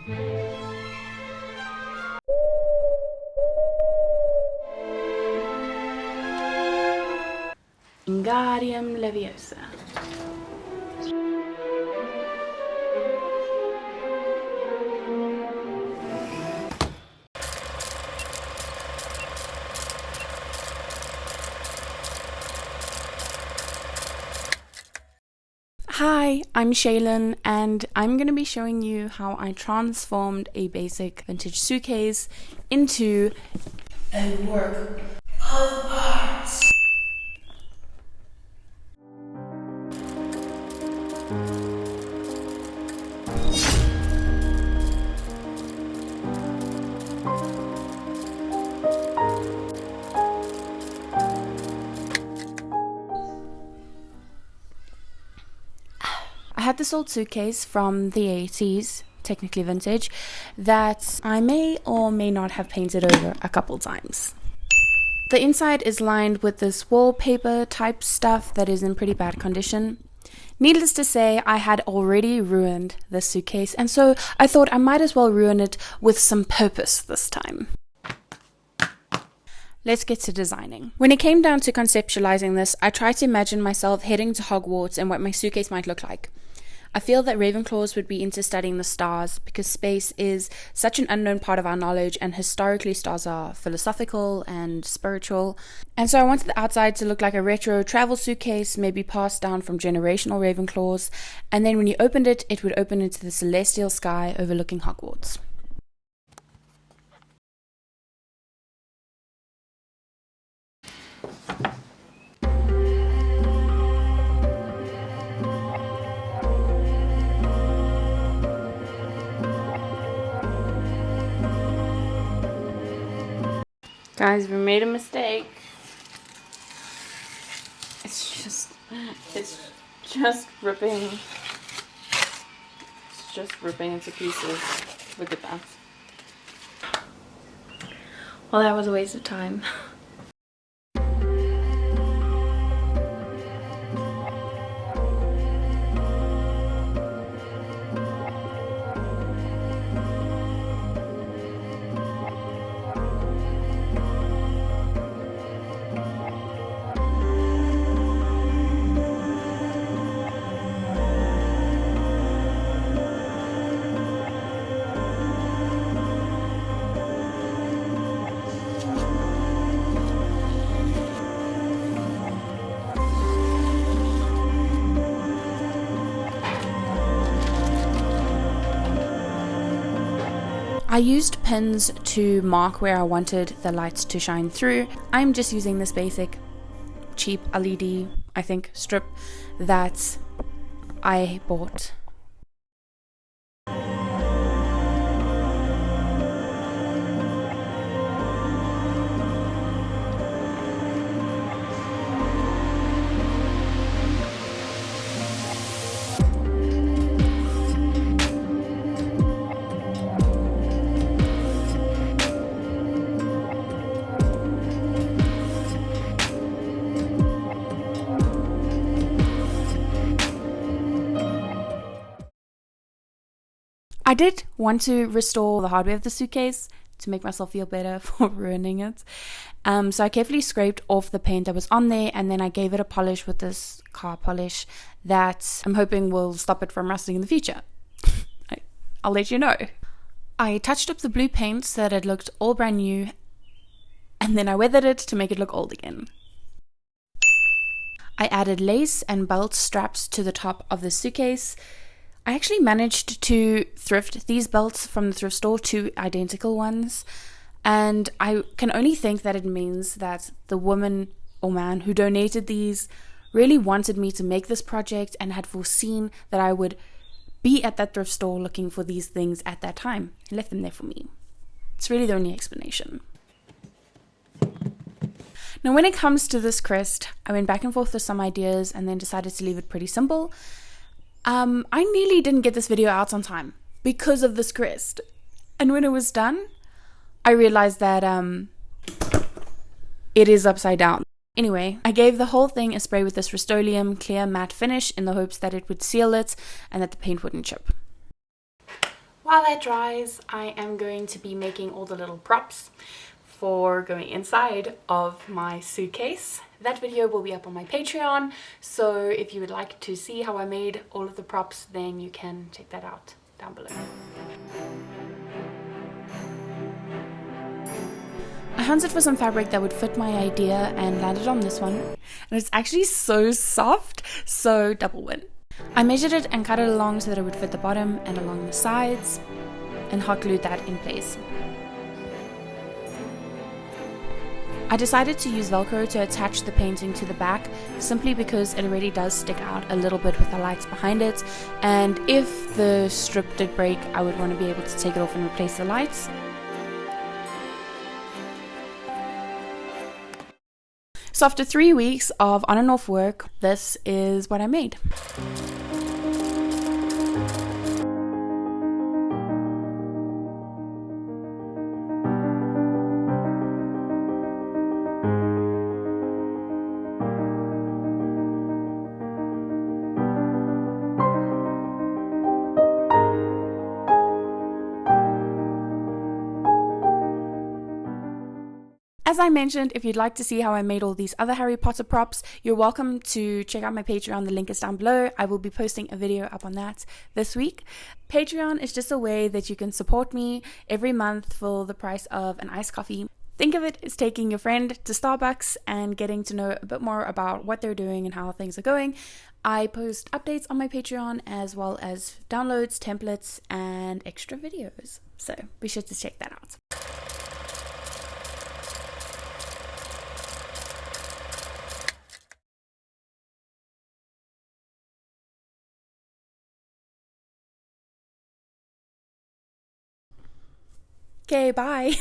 Wingardium Leviosa. Hi, I'm Shaylin, and I'm going to be showing you how I transformed a basic vintage suitcase into a work of art. I had this old suitcase from the 80s, technically vintage, that I may or may not have painted over a couple times. The inside is lined with this wallpaper type stuff that is in pretty bad condition. Needless to say, I had already ruined this suitcase, and so I thought I might as well ruin it with some purpose this time. Let's get to designing. When it came down to conceptualizing this, I tried to imagine myself heading to Hogwarts and what my suitcase might look like. I feel that Ravenclaws would be into studying the stars because space is such an unknown part of our knowledge, and historically stars are philosophical and spiritual. And so I wanted the outside to look like a retro travel suitcase, maybe passed down from generational Ravenclaws, and then when you opened it, it would open into the celestial sky overlooking Hogwarts. Guys, we made a mistake. It's just ripping. It's just ripping into pieces with the bounce. Well, that was a waste of time. I used pins to mark where I wanted the lights to shine through. I'm just using this basic cheap LED, I think, strip that I bought. I did want to restore the hardware of the suitcase to make myself feel better for ruining it. So I carefully scraped off the paint that was on there, and then I gave it a polish with this car polish that I'm hoping will stop it from rusting in the future. I'll let you know. I touched up the blue paint so that it looked all brand new, and then I weathered it to make it look old again. I added lace and belt straps to the top of the suitcase. I actually managed to thrift these belts from the thrift store, 2 identical ones, and I can only think that it means that the woman or man who donated these really wanted me to make this project and had foreseen that I would be at that thrift store looking for these things at that time and left them there for me. It's really the only explanation. Now, when it comes to this crest, I went back and forth with some ideas and then decided to leave it pretty simple. I nearly didn't get this video out on time because of this crest. And when it was done, I realized that it is upside down. Anyway, I gave the whole thing a spray with this Rust-Oleum clear matte finish in the hopes that it would seal it and that the paint wouldn't chip. While that dries, I am going to be making all the little props for going inside of my suitcase. That video will be up on my Patreon, so if you would like to see how I made all of the props, then you can check that out down below. I hunted for some fabric that would fit my idea and landed on this one, and it's actually so soft, so double win. I measured it and cut it along so that it would fit the bottom and along the sides, and hot glued that in place. I decided to use Velcro to attach the painting to the back, simply because it already does stick out a little bit with the lights behind it, and if the strip did break, I would want to be able to take it off and replace the lights. So after 3 weeks of on and off work, this is what I made. As I mentioned, if you'd like to see how I made all these other Harry Potter props, you're welcome to check out my Patreon. The link is down below. I will be posting a video up on that this week. Patreon is just a way that you can support me every month for the price of an iced coffee. Think of it as taking your friend to Starbucks and getting to know a bit more about what they're doing and how things are going. I post updates on my Patreon as well as downloads, templates, and extra videos. So be sure to check that out. Okay, bye.